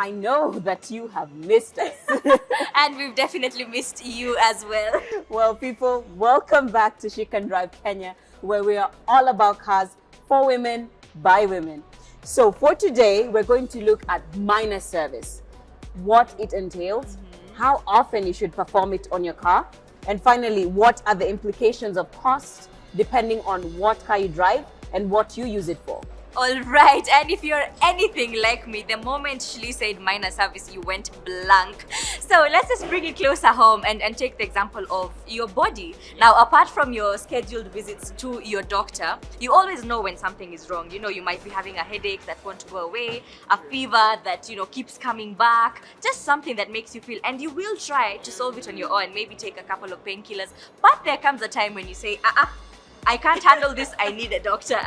I know that you have missed us. And we've definitely missed you as well. Well, people, welcome back to Chic and Drive Kenya, where we are all about cars for women, by women. So for today, we're going to look at minor service, what it entails, how often you should perform it on your car, and finally, what are the implications of cost depending on what car you drive and what you use it for. All right, and if you're anything like me, the moment Shlee said minor service, you went blank. So let's just bring it closer home and take the example of your body. Now, apart from your scheduled visits to your doctor, you always know when something is wrong. You know, you might be having a headache that won't go away, a fever that, you know, keeps coming back, just something that makes you feel, and you will try to solve it on your own, maybe take a couple of painkillers. But there comes a time when you say, I can't handle this, I need a doctor.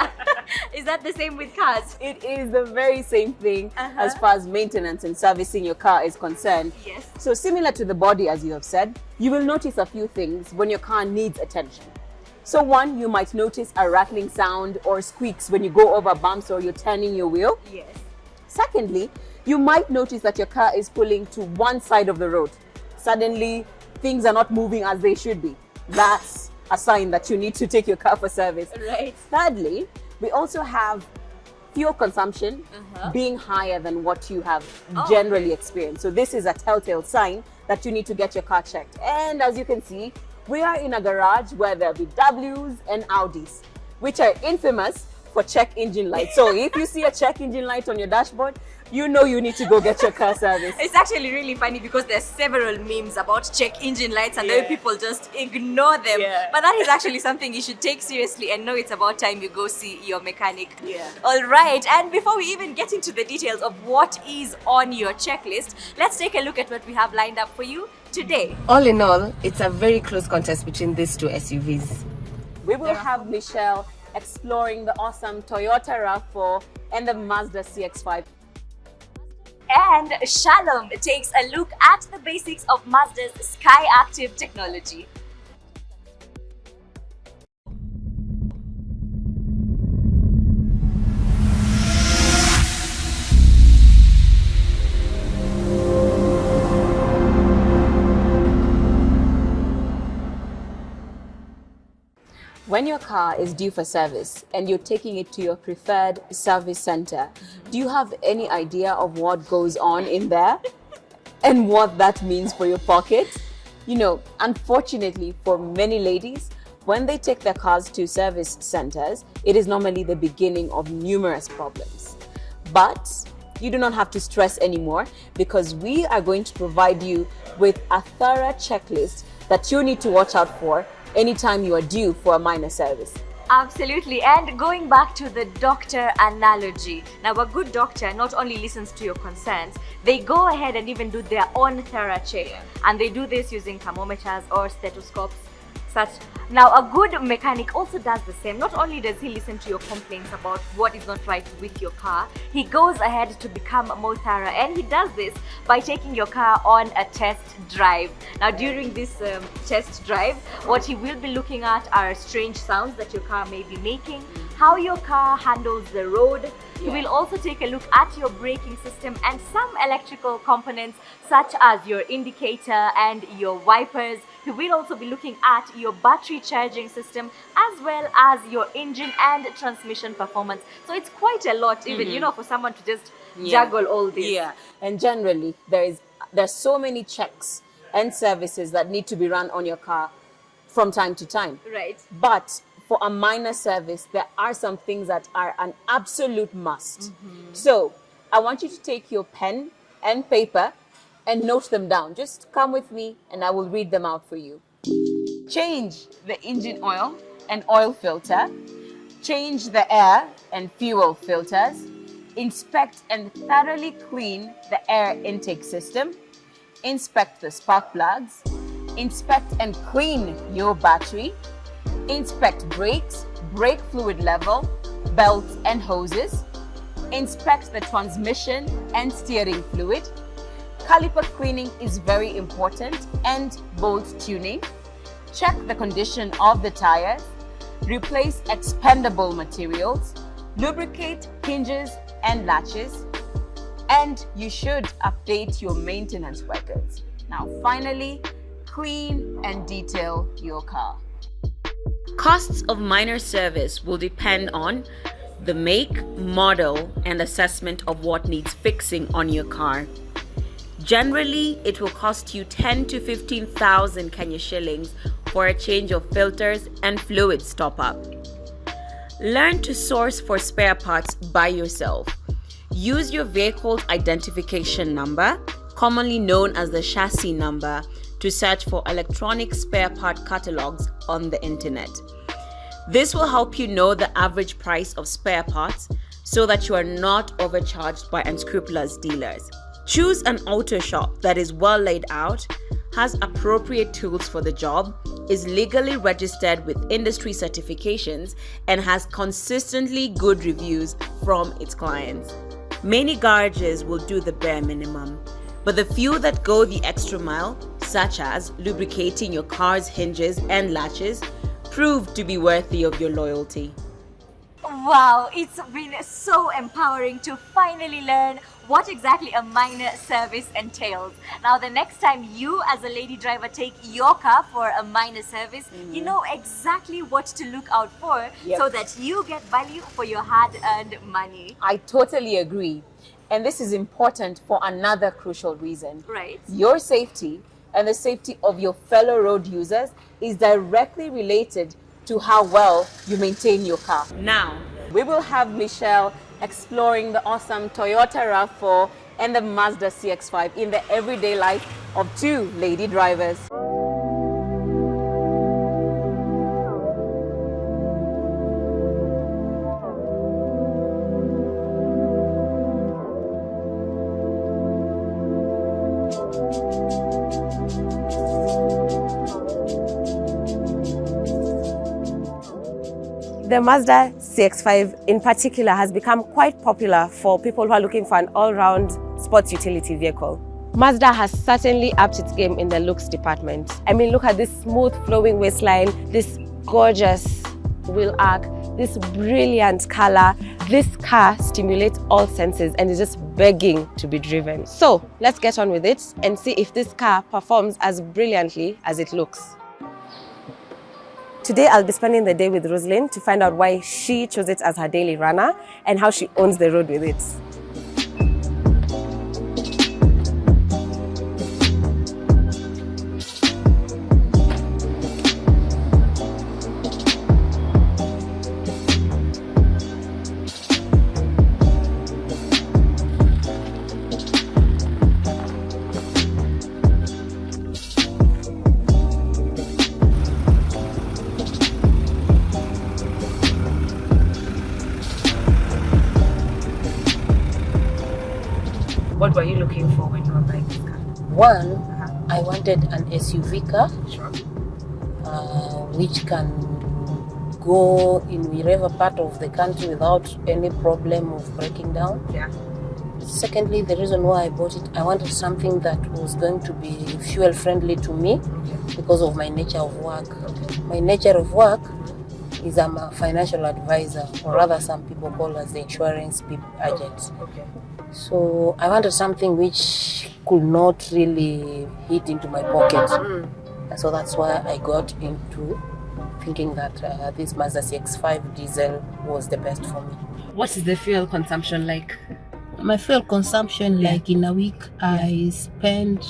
Is that the same with cars? It is the very same thing as far as maintenance and servicing your car is concerned. Yes. So similar to the body, as you have said, you will notice a few things when your car needs attention. So one, you might notice a rattling sound or squeaks when you go over bumps or you're turning your wheel. Yes. Secondly, you might notice that your car is pulling to one side of the road. Suddenly, things are not moving as they should be. That's a sign that you need to take your car for service. Right. Thirdly, we also have fuel consumption being higher than what you have generally experienced. So this is a telltale sign that you need to get your car checked. And as you can see, we are in a garage where there will be W's and Audis, which are infamous for check engine lights. So if you see a check engine light on your dashboard, you know you need to go get your car service. It's actually really funny because there's several memes about check engine lights and then people just ignore them. But that is actually something you should take seriously and know it's about time you go see your mechanic. All right, and before we even get into the details of what is on your checklist, let's take a look at what we have lined up for you today. All in all, it's a very close contest between these two SUVs. We will have Michelle exploring the awesome Toyota RAV4 and the Mazda CX-5. And Shalom takes a look at the basics of Mazda's Skyactiv technology. When your car is due for service and you're taking it to your preferred service center, do you have any idea of what goes on in there and what that means for your pocket? You know, unfortunately for many ladies, when they take their cars to service centers, it is normally the beginning of numerous problems. But you do not have to stress anymore because we are going to provide you with a thorough checklist that you need to watch out for anytime you are due for a minor service. Absolutely, and going back to the doctor analogy, now a good doctor not only listens to your concerns, they go ahead and even do their own thorough check, and they do this using thermometers or stethoscopes. Now a good mechanic also does the same. Not only does he listen to your complaints about what is not right with your car, he goes ahead to become more thorough, and he does this by taking your car on a test drive. Now during this test drive, what he will be looking at are strange sounds that your car may be making, how your car handles the road. He will also take a look at your braking system and some electrical components such as your indicator and your wipers. He will also be looking at your battery charging system as well as your engine and transmission performance. So it's quite a lot even, you know, for someone to just juggle all this. And generally there's so many checks and services that need to be run on your car from time to time. Right. But for a minor service, there are some things that are an absolute must. So I want you to take your pen and paper and note them down. Just come with me and I will read them out for you. Change the engine oil and oil filter. Change the air and fuel filters. Inspect and thoroughly clean the air intake system. Inspect the spark plugs. Inspect and clean your battery. Inspect brakes, brake fluid level, belts and hoses. Inspect the transmission and steering fluid. Caliper cleaning is very important, and bolt tuning. Check the condition of the tires. Replace expendable materials. Lubricate hinges and latches. And you should update your maintenance records. Now, finally, clean and detail your car. Costs of minor service will depend on the make, model, and assessment of what needs fixing on your car. Generally, it will cost you 10 to 15,000 Kenya shillings for a change of filters and fluids top-up. Learn to source for spare parts by yourself. Use your vehicle's identification number, commonly known as the chassis number, to search for electronic spare part catalogs on the internet. This will help you know the average price of spare parts so that you are not overcharged by unscrupulous dealers. Choose an auto shop that is well laid out, has appropriate tools for the job, is legally registered with industry certifications, and has consistently good reviews from its clients. Many garages will do the bare minimum, but the few that go the extra mile, such as lubricating your car's hinges and latches, prove to be worthy of your loyalty. Wow, it's been so empowering to finally learn what exactly a minor service entails. Now, the next time you as a lady driver take your car for a minor service, you know exactly what to look out for so that you get value for your hard-earned money. I totally agree. And this is important for another crucial reason. Right. Your safety and the safety of your fellow road users is directly related to how well you maintain your car. Now, we will have Michelle exploring the awesome Toyota RAV4 and the Mazda CX-5 in the everyday life of two lady drivers. The Mazda CX-5 in particular has become quite popular for people who are looking for an all-round sports utility vehicle. Mazda has certainly upped its game in the looks department. I mean, look at this smooth flowing waistline, this gorgeous wheel arc, this brilliant color. This car stimulates all senses and is just begging to be driven. So let's get on with it and see if this car performs as brilliantly as it looks. Today, I'll be spending the day with Roselyne to find out why she chose it as her daily runner and how she owns the road with it. What were you looking for when you were buying this car? One, I wanted an SUV car, which can go in wherever part of the country without any problem of breaking down. Yeah. Secondly, the reason why I bought it, I wanted something that was going to be fuel friendly to me because of my nature of work. My nature of work is I'm a financial advisor, or rather some people call us the insurance agents. So I wanted something which could not really hit into my pocket. And so that's why I got into thinking that this Mazda CX-5 diesel was the best for me. What is the fuel consumption like? My fuel consumption, like in a week, I spend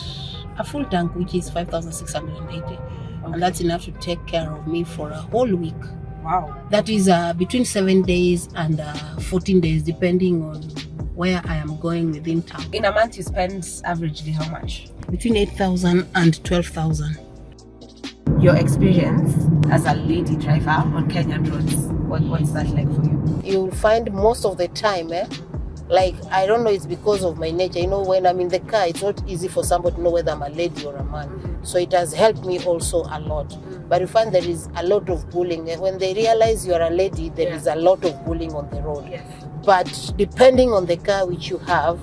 a full tank, which is 5,680. And that's enough to take care of me for a whole week. Wow. That is between 7 days and 14 days, depending on where I am going within town. In a month, you spend averagely how much? Between 8,000 and 12,000. Your experience as a lady driver on Kenyan roads, what's that like for you? You'll find most of the time, like, I don't know, it's because of my nature. You know, when I'm in the car, it's not easy for somebody to know whether I'm a lady or a man. So it has helped me also a lot. But you find there is a lot of bullying. When they realize you're a lady, there is a lot of bullying on the road. But depending on the car which you have,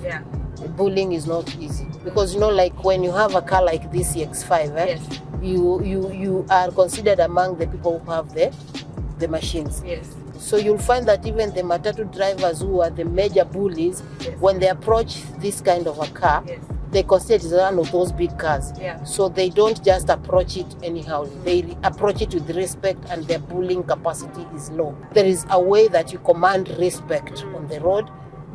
bullying is not easy. Because, you know, like when you have a car like this CX-5, you are considered among the people who have the the machines. Yes. So you'll find that even the matatu drivers who are the major bullies, when they approach this kind of a car, they consider it as one of those big cars. Yeah. So they don't just approach it anyhow. They approach it with respect, and their bullying capacity is low. There is a way that you command respect on the road,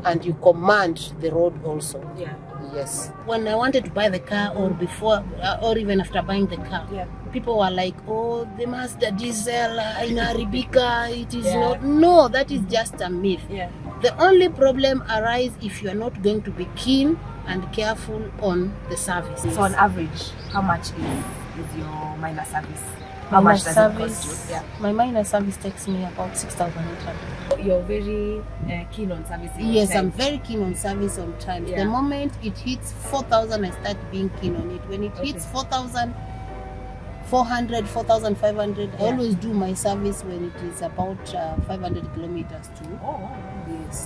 and you command the road also. Yeah. Yes. When I wanted to buy the car, or before, or even after buying the car, people were like, "Oh, the Mazda diesel in Arabica, it is not." No, that is just a myth. Yeah. The only problem arises if you are not going to be keen and careful on the service. So on average, how much is your minor service? How much does it cost you? My minor service takes me about 6,800. You're very keen on servicing. Yes, I'm very keen on service on time. Yeah. The moment it hits 4,000, I start being keen on it. When it hits 4,400, 4,500, I always do my service when it is about 500 kilometers to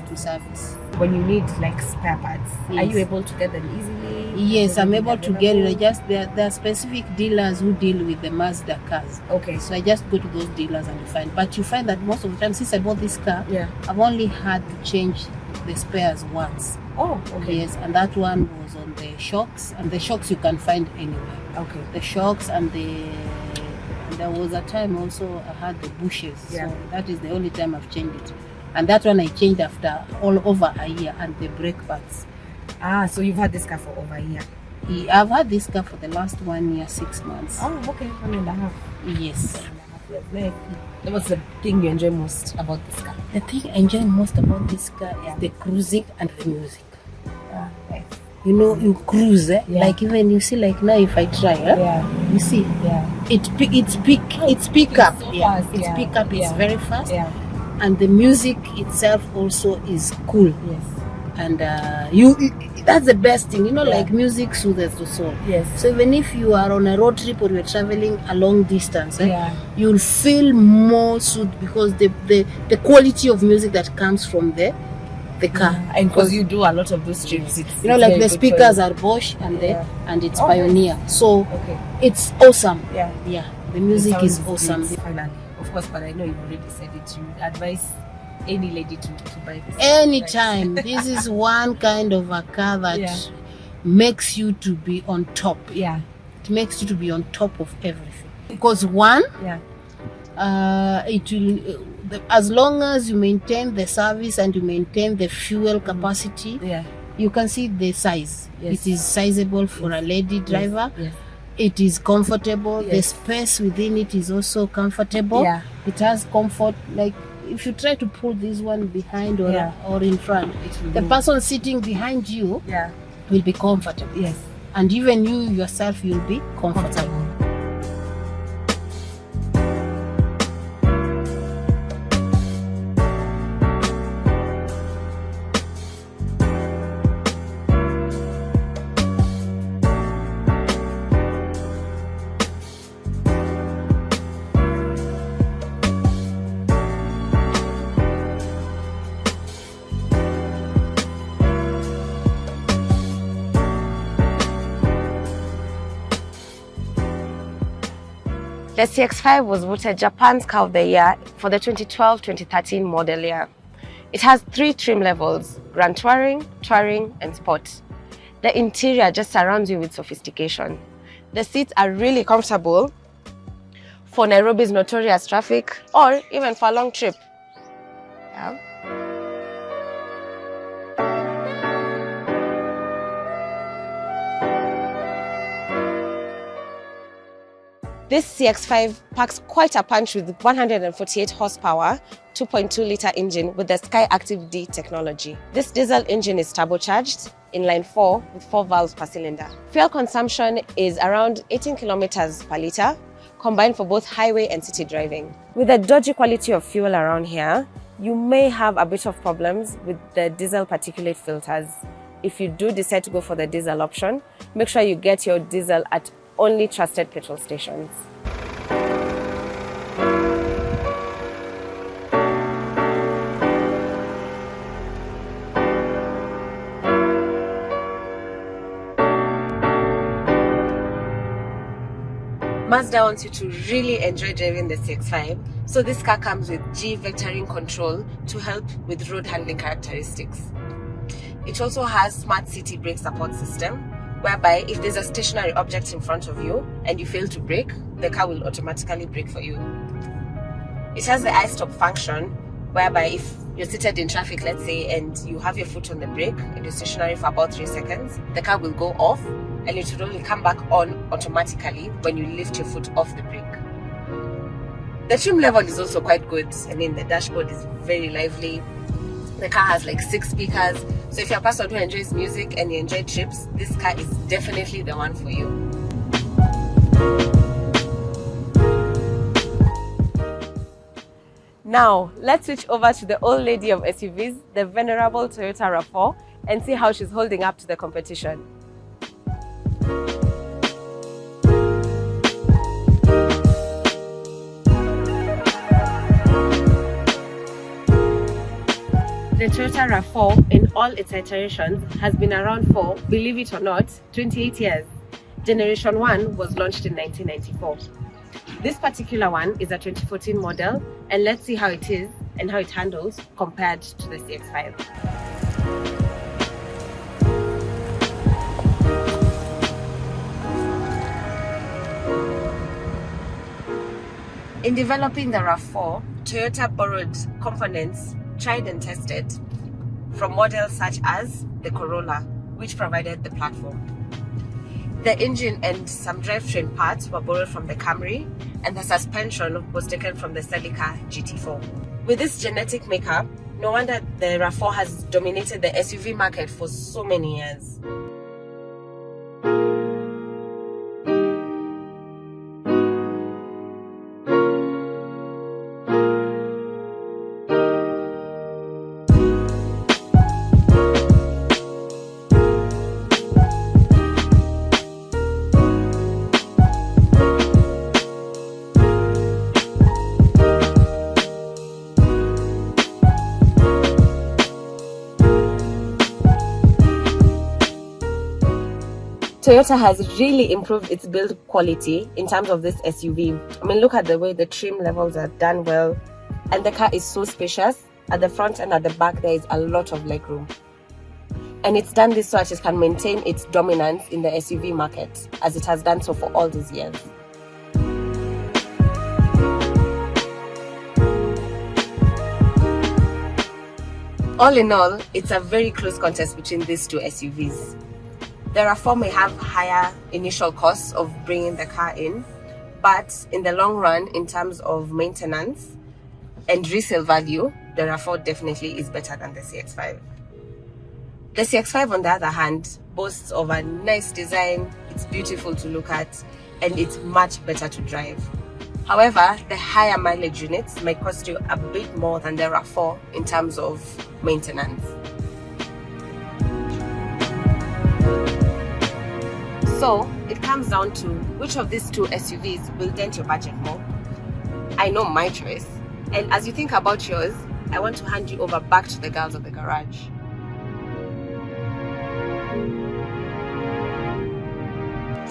to service. When you need like spare parts, are Yes. you able to get them easily? Yes, I'm able to get it. There are specific dealers who deal with the Mazda cars. Okay. So I just go to those dealers and find. But you find that most of the time, since I bought this car, I've only had to change the spares once. Oh, okay. Yes, and that one was on the shocks, and the shocks you can find anywhere. Okay. The shocks and there was a time also I had the bushes. Yeah. So that is the only time I've changed it. And that one I changed after all over a year, and the brake pads. Ah, so you've had this car for over a year? I've had this car for the last 1 year, 6 months. Oh, okay. 1.5 Yes. years. What's the thing you enjoy most about this car? The thing I enjoy most about this car is the cruising and the music. Ah, nice. You know, you cruise, like even you see, like now if I try, you see, it's pick up, fast, it's pick up, it's very fast, and the music itself also is cool. yes, And that's the best thing, you know, like music soothes the soul. yes. So even if you are on a road trip or you're traveling a long distance, Yeah. you'll feel more soothed because the quality of music that comes from the car. And because you do a lot of those trips, You know, it's like very the good speakers for are Bosch and and it's Oh, Pioneer. So okay. it's awesome. Yeah. Yeah, the music It is sounds awesome. great, finally, of course, but I know you've already said it. You would advise any lady to buy this. Anytime. This is one kind of a car that makes you to be on top. Yeah. It makes you to be on top of everything. Because one, it will, as long as you maintain the service and you maintain the fuel capacity, you can see the size. Yes. It is sizable for a lady driver. Yes. It is comfortable. The Yes. space within it is also comfortable. Yeah. It has comfort. Like if you try to pull this one behind or in front, the person sitting behind you will be comfortable. Yes. And even you yourself, you'll be comfortable. The CX5 was voted Japan's Car of the Year for the 2012-2013 model year. It has 3 trim levels: Grand Touring, Touring, and Sport. The interior just surrounds you with sophistication. The seats are really comfortable for Nairobi's notorious traffic or even for a long trip. Yeah. This CX5 packs quite a punch with 148 horsepower, 2.2-litre engine with the Skyactiv D technology. This diesel engine is turbocharged in line 4 with 4 valves per cylinder. Fuel consumption is around 18 kilometers per litre, combined for both highway and city driving. With the dodgy quality of fuel around here, you may have a bit of problems with the diesel particulate filters. If you do decide to go for the diesel option, make sure you get your diesel at only trusted petrol stations. Mazda wants you to really enjoy driving the CX5, So this car comes with G vectoring control to help with road handling characteristics. It also has smart city brake support system, whereby if there's a stationary object in front of you and you fail to brake, the car will automatically brake for you. It has the I-stop function, whereby if you're seated in traffic, let's say, and you have your foot on the brake and you're stationary for about 3 seconds, the car will go off and it will only come back on automatically when you lift your foot off the brake. The trim level is also quite good. I mean, the dashboard is very lively. The car has like 6 speakers. So if you're a person who enjoys music and you enjoy trips, this car is definitely the one for you. Now, let's switch over to the old lady of SUVs, the venerable Toyota RAV4, and see how she's holding up to the competition. The Toyota RAV4 in all its iterations has been around for, believe it or not, 28 years. Generation 1 was launched in 1994. This particular one is a 2014 model, and let's see how it is and how it handles compared to the CX5. In developing the RAV4, Toyota borrowed components tried and tested from models such as the Corolla, which provided the platform. The engine and some drivetrain parts were borrowed from the Camry, and the suspension was taken from the Celica GT4. With this genetic makeup, no wonder the RAV4 has dominated the SUV market for so many years. Toyota has really improved its build quality in terms of this SUV. I mean, look at the way the trim levels are done well, and the car is so spacious. At the front and at the back, there is a lot of legroom. And it's done this so that it can maintain its dominance in the SUV market, as it has done so for all these years. All in all, it's a very close contest between these two SUVs. The RAV4 may have higher initial costs of bringing the car in, but in the long run, in terms of maintenance and resale value, the RAV4 definitely is better than the CX5. The CX5, on the other hand, boasts of a nice design, it's beautiful to look at, and it's much better to drive. However, the higher mileage units might cost you a bit more than the RAV4 in terms of maintenance. So it comes down to which of these two SUVs will dent your budget more. I know my choice, and as you think about yours, I want to hand you over back to the girls of the garage.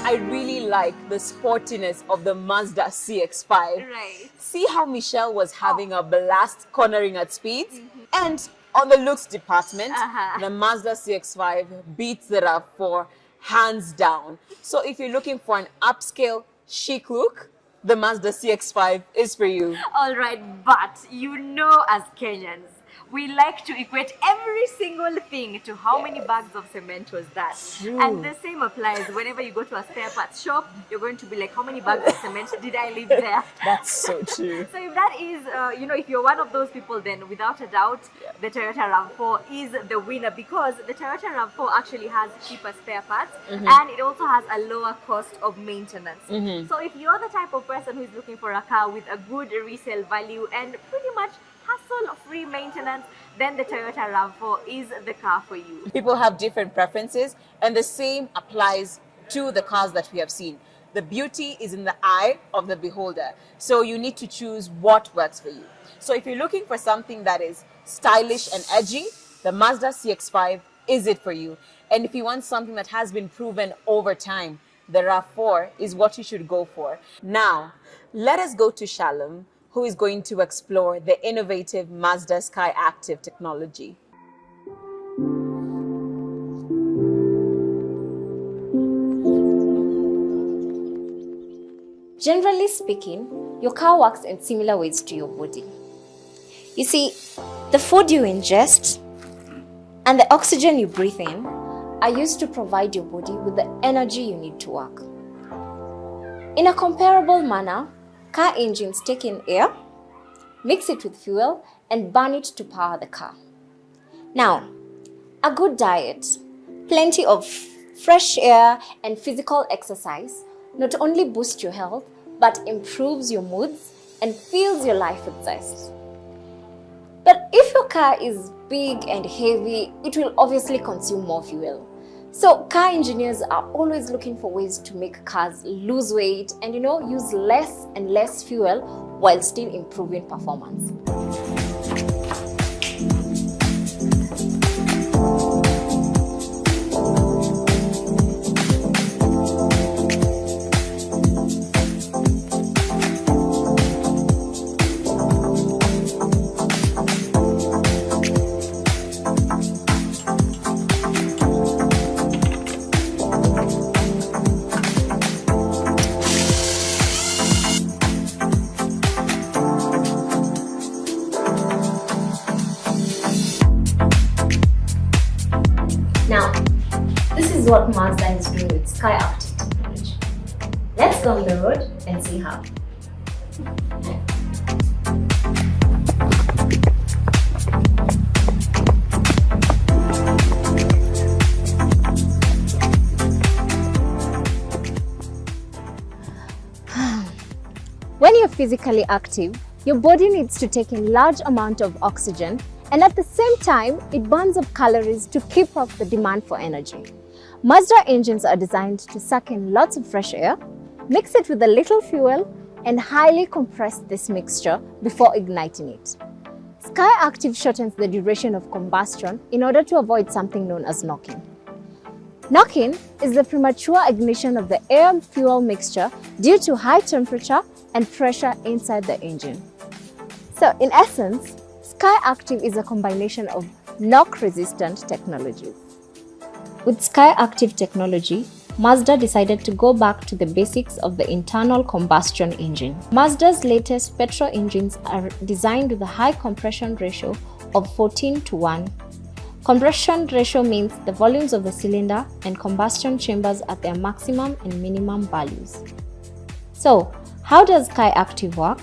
I really like the sportiness of the Mazda CX-5. Right. See how Michelle was having a blast cornering at speeds? And on the looks department, the Mazda CX-5 beats the RAV4 hands down. So if you're looking for an upscale, chic look, the Mazda CX-5 is for you. All right, but you know, as Kenyans, we like to equate every single thing to how many bags of cement was that. True. And the same applies whenever you go to a spare parts shop, you're going to be like, how many bags of cement did I leave there? That's so true. So if that is, if you're one of those people, then without a doubt, the Toyota RAV4 is the winner, because the Toyota RAV4 actually has cheaper spare parts, and it also has a lower cost of maintenance. So if you're the type of person who is looking for a car with a good resale value and pretty much hassle-free maintenance, then the Toyota RAV4 is the car for you. People have different preferences, and the same applies to the cars that we have seen. The beauty is in the eye of the beholder. So you need to choose what works for you. So if you're looking for something that is stylish and edgy, the Mazda CX-5 is it for you. And if you want something that has been proven over time, the RAV4 is what you should go for. Now, let us go to Shalom who is going to explore the innovative Mazda Skyactiv technology. Generally speaking, your car works in similar ways to your body. You see, the food you ingest and the oxygen you breathe in are used to provide your body with the energy you need to work. In a comparable manner, car engines take in air, mix it with fuel, and burn it to power the car. Now, a good diet, plenty of fresh air, and physical exercise not only boost your health, but improves your moods and fills your life with zest. But if your car is big and heavy, it will obviously consume more fuel. So car engineers are always looking for ways to make cars lose weight and use less and less fuel while still improving performance. Now, this is what Mazda is doing with Skyactiv technology. Let's go on the road and see how. When you're physically active, your body needs to take in large amount of oxygen, and at the same time, it burns up calories to keep up the demand for energy. Mazda engines are designed to suck in lots of fresh air, mix it with a little fuel, and highly compress this mixture before igniting it. Skyactiv shortens the duration of combustion in order to avoid something known as knocking. Knocking is the premature ignition of the air-fuel mixture due to high temperature and pressure inside the engine. So, in essence, Skyactiv is a combination of knock-resistant technologies. With Skyactiv technology, Mazda decided to go back to the basics of the internal combustion engine. Mazda's latest petrol engines are designed with a high compression ratio of 14:1. Compression ratio means the volumes of the cylinder and combustion chambers at their maximum and minimum values. So, how does Skyactiv work?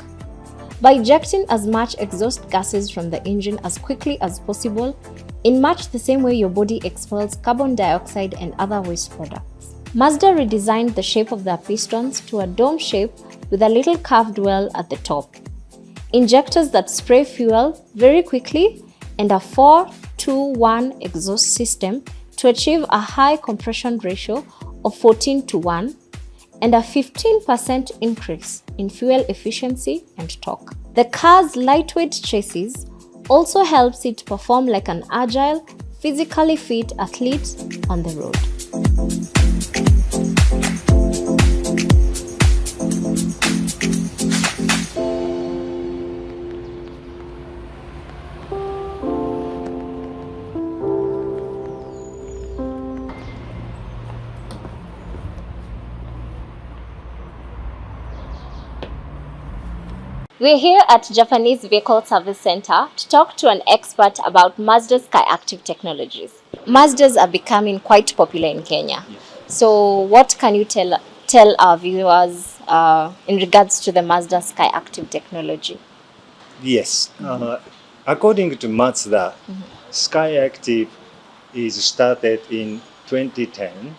By ejecting as much exhaust gases from the engine as quickly as possible, in much the same way your body expels carbon dioxide and other waste products. Mazda redesigned the shape of their pistons to a dome shape with a little curved well at the top, injectors that spray fuel very quickly, and a 4-2-1 exhaust system to achieve a high compression ratio of 14:1 and a 15% increase in fuel efficiency and torque. The car's lightweight chassis also helps it perform like an agile, physically fit athlete on the road. We're here at Japanese Vehicle Service Center to talk to an expert about Mazda Skyactiv technologies. Mazdas are becoming quite popular in Kenya. Yes. So what can you tell our viewers in regards to the Mazda Skyactiv technology? Yes. According to Mazda, Skyactiv is started in 2010.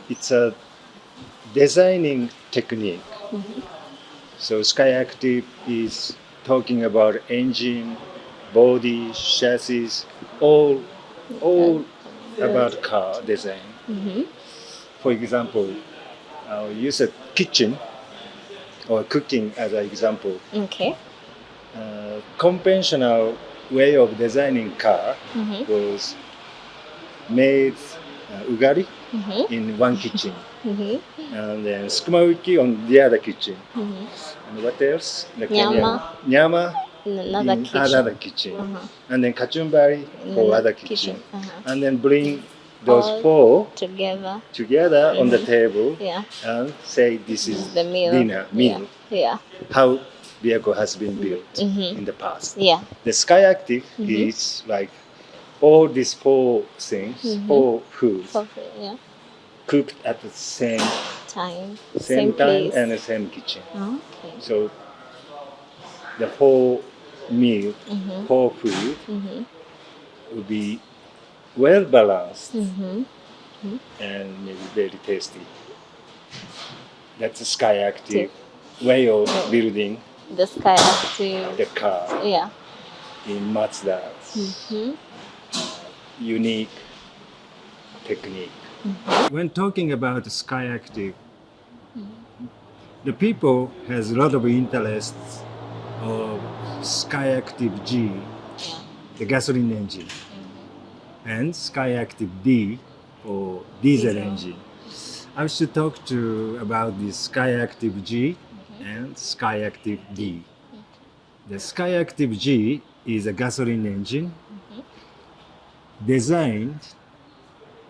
It's a designing technique. So Skyactiv is talking about engine, body, chassis, all about car design. For example, I'll use a kitchen or cooking as an example. Okay. Conventional way of designing car was made ugari in one kitchen. And then sukuma on the other kitchen. And what else? Like nyama In in another kitchen. another kitchen. And then kachumbari for other kitchen. And then bring those All four together. on the table Yeah. and say this is The meal. meal. Yeah. How vehicle has been built in the past. Yeah. The Skyactiv is like all these four things, four foods Yeah. cooked at the same Time. time place. and the same kitchen. Okay. So the whole meal, whole food will be well balanced and maybe very tasty. That's a Skyactiv way of building The Skyactiv. the car Yeah. in Mazda's unique technique. When talking about Skyactiv, the people has a lot of interest of Skyactiv G, the gasoline engine, and Skyactiv D or diesel engine. I should talk about the Skyactiv G and Skyactiv D. The Skyactiv G is a gasoline engine designed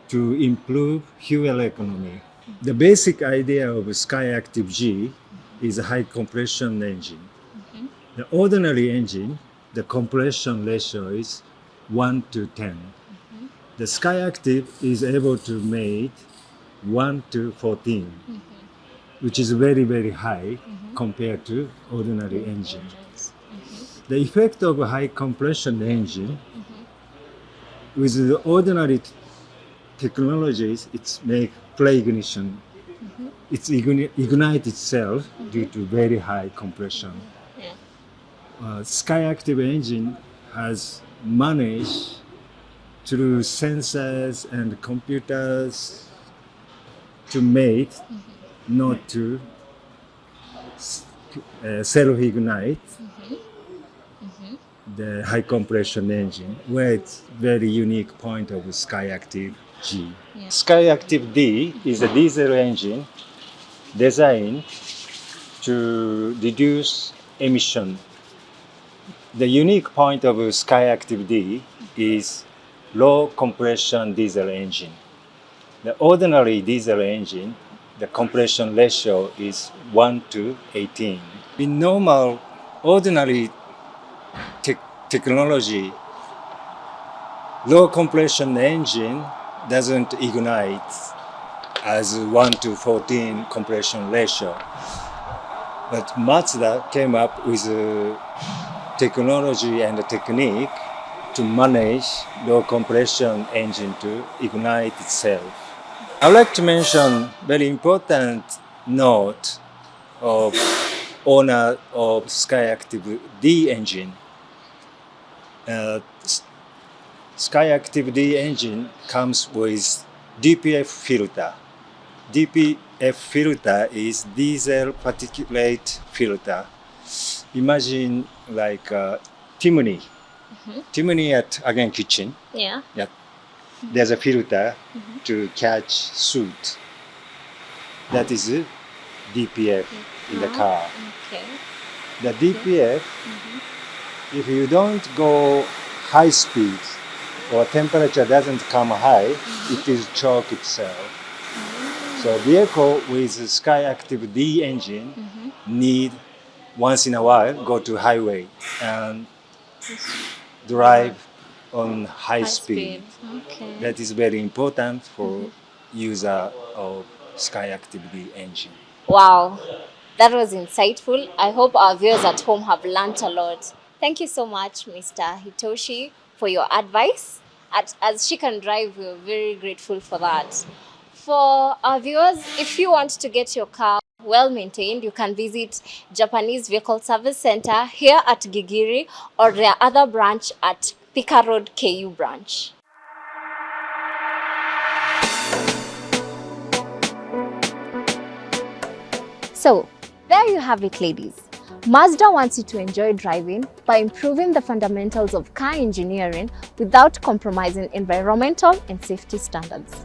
to improve fuel economy. The basic idea of Skyactiv G is a high compression engine. The ordinary engine, the compression ratio is 1 to 10. The Skyactiv is able to make 1 to 14, which is very, very high compared to ordinary engine. The effect of a high compression engine with the ordinary technologies, it's make pre-ignition. It's ignite itself due to very high compression. Skyactiv engine has managed through sensors and computers to make not to self-ignite the high compression engine, where it's very unique point of Skyactiv G. Skyactiv D is a diesel engine designed to reduce emission. The unique point of Skyactiv D is low compression diesel engine. The ordinary diesel engine, the compression ratio is 1 to 18. In normal, ordinary technology, low compression engine doesn't ignite as 1 to 14 compression ratio. But Mazda came up with a technology and a technique to manage low compression engine to ignite itself. I would like to mention very important note of owner of Skyactiv D engine. Skyactiv D engine comes with DPF filter. DPF filter is diesel particulate filter. Imagine like a chimney. Chimney at again kitchen. Yeah. There's a filter to catch soot. That is DPF in the car. Okay. The DPF, if you don't go high speed or temperature doesn't come high, it is choke itself. So vehicle with Skyactiv D engine need once in a while go to highway and drive on high speed. Okay. That is very important for user of Skyactiv D engine. Wow, that was insightful. I hope our viewers at home have learnt a lot. Thank you so much, Mr. Hitoshi, for your advice. As she can drive, we're very grateful for that. For our viewers, if you want to get your car well maintained, you can visit Japanese Vehicle Service Center here at Gigiri or their other branch at Thika Road KU branch. So, there you have it, ladies. Mazda wants you to enjoy driving by improving the fundamentals of car engineering without compromising environmental and safety standards.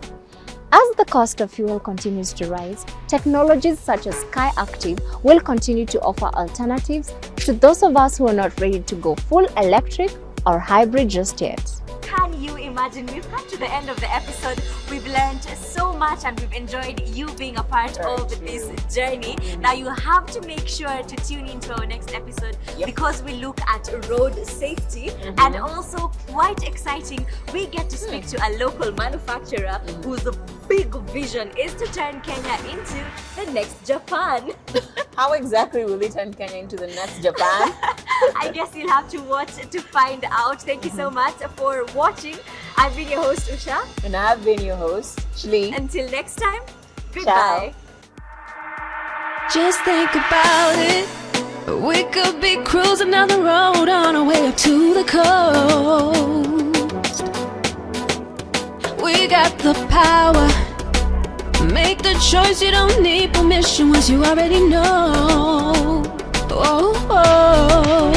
As the cost of fuel continues to rise, technologies such as Skyactiv will continue to offer alternatives to those of us who are not ready to go full electric or hybrid just yet. Can you imagine? We've come to the end of the episode. We've learned so much and we've enjoyed you being a part of this journey. Now you have to make sure to tune into our next episode because we look at road safety and also quite exciting, we get to speak to a local manufacturer whose big vision is to turn Kenya into the next Japan. How exactly will it turn Kenya into the next Japan? I guess you'll have to watch to find out. Thank you so much for watching. I've been your host, Usha. And I've been your host, Shlee. Until next time, goodbye. Just think about it. We could be cruising down the road on our way up to the coast. We got the power. Make the choice, you don't need permission once you already know. Oh, oh.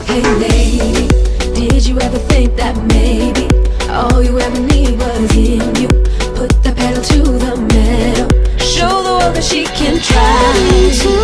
Hey lady, did you ever think that maybe all you ever need was in you? Put the pedal to the metal, show the world that she can try.